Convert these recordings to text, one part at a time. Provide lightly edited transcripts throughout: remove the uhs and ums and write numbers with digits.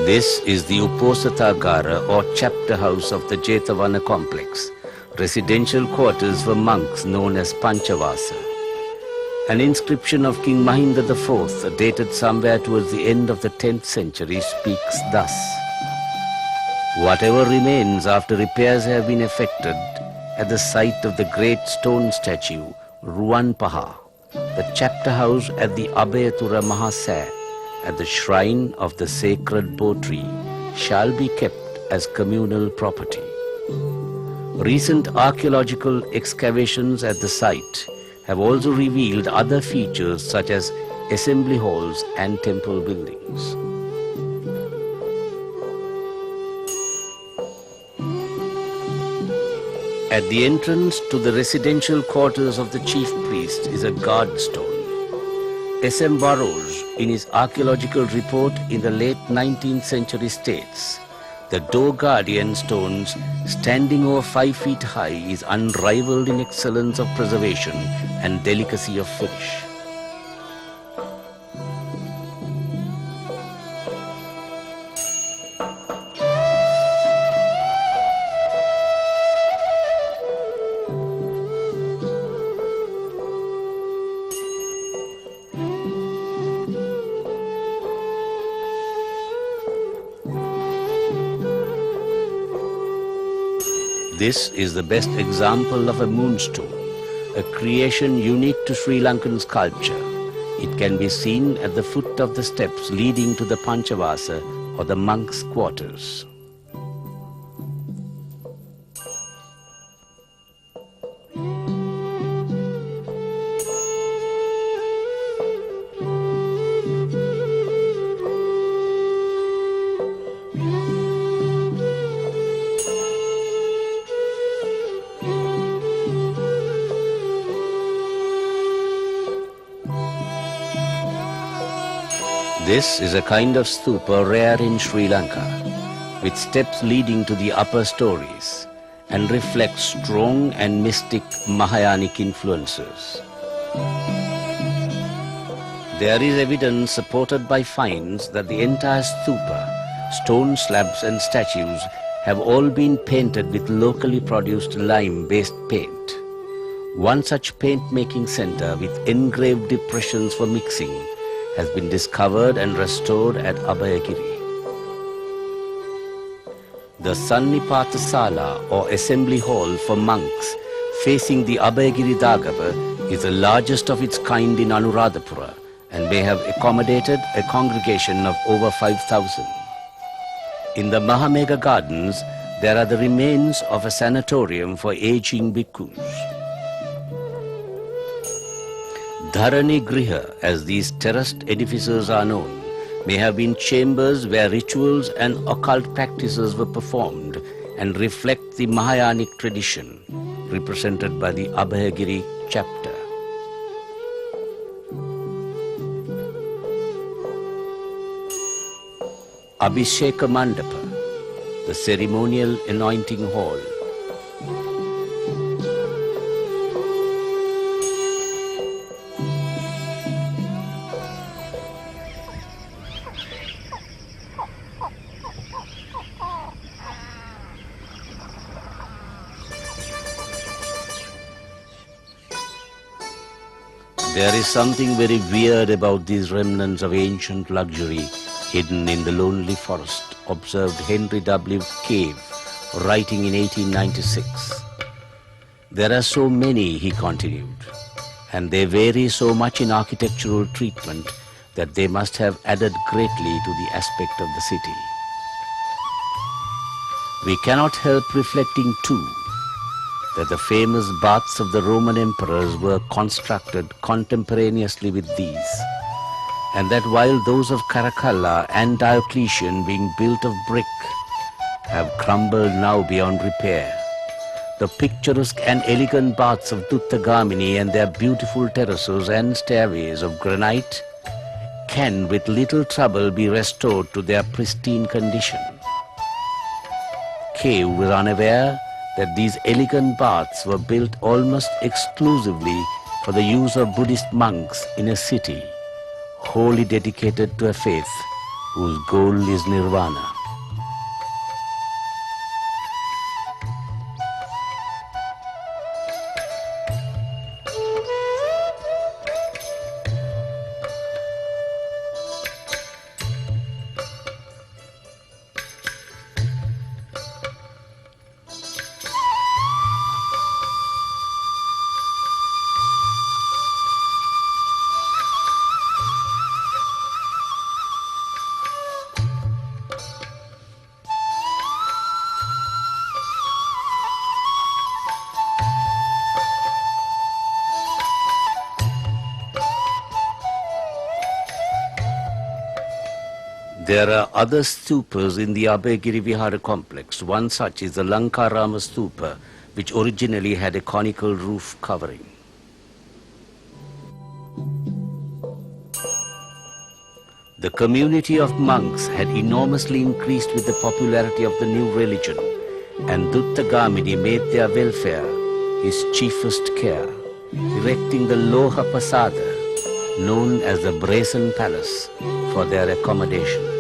This is the Uposatagara or chapter house of the Jetavana complex, residential quarters for monks known as Panchavasa. An inscription of King Mahinda IV, dated somewhere towards the end of the 10th century, speaks thus: "Whatever remains after repairs have been effected at the site of the great stone statue, Ruanpaha, the chapter house at the Abhayatura Mahasaya, at the shrine of the sacred bo tree, shall be kept as communal property." Recent archaeological excavations at the site have also revealed other features such as assembly halls and temple buildings. At the entrance to the residential quarters of the chief priest is a guard stone. S.M. Burrows, in his archaeological report in the late 19th century, states, "The door guardian stones, standing over 5 feet high, is unrivaled in excellence of preservation and delicacy of finish." This is the best example of a moonstone, a creation unique to Sri Lankan sculpture. It can be seen at the foot of the steps leading to the Panchavasa or the monks' quarters. This is a kind of stupa rare in Sri Lanka, with steps leading to the upper stories, and reflects strong and mystic Mahayanic influences. There is evidence supported by finds that the entire stupa, stone slabs and statues have all been painted with locally produced lime-based paint. One such paint-making center with engraved depressions for mixing has been discovered and restored at Abhayagiri. The Sannipata Sala or assembly hall for monks facing the Abhayagiri Dagapa is the largest of its kind in Anuradhapura and may have accommodated a congregation of over 5,000. In the Mahamega Gardens, there are the remains of a sanatorium for aging bhikkhus. Dharani Griha, as these terraced edifices are known, may have been chambers where rituals and occult practices were performed and reflect the Mahayanic tradition represented by the Abhayagiri chapter. Abhisheka Mandapa, the ceremonial anointing hall. There is something very weird about these remnants of ancient luxury hidden in the lonely forest, observed Henry W. Cave, writing in 1896. "There are so many," he continued, "and they vary so much in architectural treatment that they must have added greatly to the aspect of the city. We cannot help reflecting too that the famous baths of the Roman emperors were constructed contemporaneously with these, and that while those of Caracalla and Diocletian, being built of brick, have crumbled now beyond repair, the picturesque and elegant baths of Duttagamini and their beautiful terraces and stairways of granite can with little trouble be restored to their pristine condition." Cave was unaware that these elegant baths were built almost exclusively for the use of Buddhist monks in a city wholly dedicated to a faith whose goal is nirvana. There are other stupas in the Abhayagiri Vihara complex. One such is the Lankarama stupa, which originally had a conical roof covering. The community of monks had enormously increased with the popularity of the new religion, and Duttagamini made their welfare his chiefest care, erecting the Loha Pasada, known as the Brazen Palace, for their accommodation.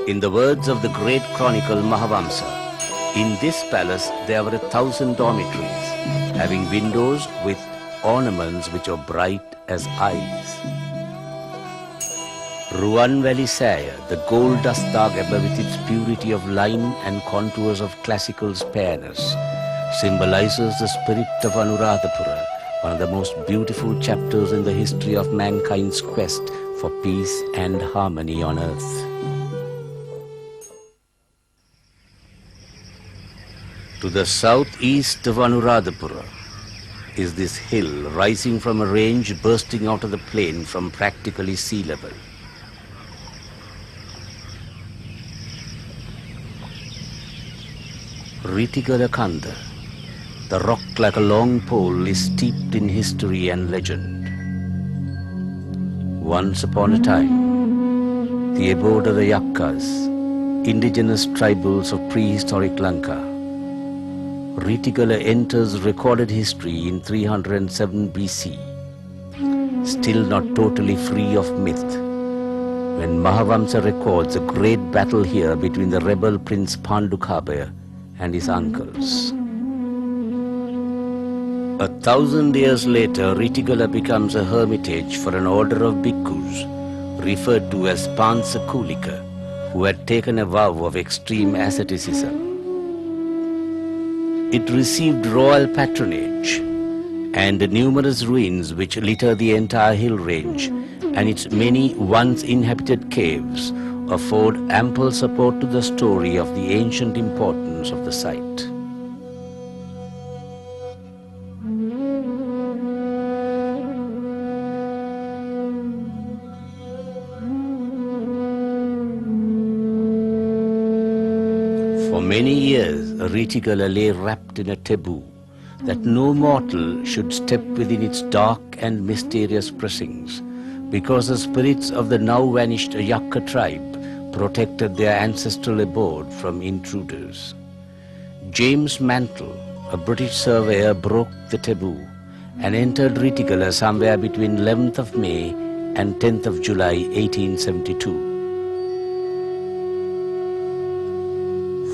In the words of the great chronicle Mahavamsa, in this palace there were 1,000 dormitories, having windows with ornaments which are bright as eyes. Ruan Valley Saya, the gold dust Dagaba with its purity of line and contours of classical spareness, symbolizes the spirit of Anuradhapura, one of the most beautiful chapters in the history of mankind's quest for peace and harmony on earth. To the southeast of Anuradhapura is this hill rising from a range bursting out of the plain from practically sea level. Ritigalakanda, the rock like a long pole, is steeped in history and legend. Once upon a time, the abode of the Yakkas, indigenous tribals of prehistoric Lanka, Ritigala enters recorded history in 307 BC, still not totally free of myth, when Mahavamsa records a great battle here between the rebel prince Pandukabhaya and his uncles. 1,000 years later, Ritigala becomes a hermitage for an order of bhikkhus, referred to as Pansakulika, who had taken a vow of extreme asceticism. It received royal patronage, and the numerous ruins which litter the entire hill range and its many once inhabited caves afford ample support to the story of the ancient importance of the site. For many years, Ritigala lay wrapped in a taboo that no mortal should step within its dark and mysterious precincts, because the spirits of the now vanished Yakka tribe protected their ancestral abode from intruders. James Mantle, a British surveyor, broke the taboo and entered Ritigala somewhere between 11th of May and 10th of July 1872.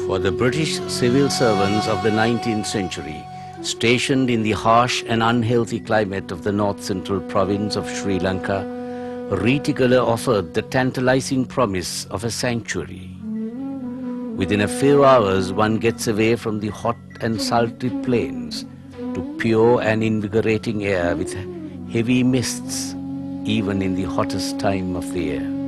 For the British civil servants of the 19th century, stationed in the harsh and unhealthy climate of the north-central province of Sri Lanka, Ritigala offered the tantalizing promise of a sanctuary. Within a few hours, one gets away from the hot and sultry plains to pure and invigorating air with heavy mists, even in the hottest time of the year.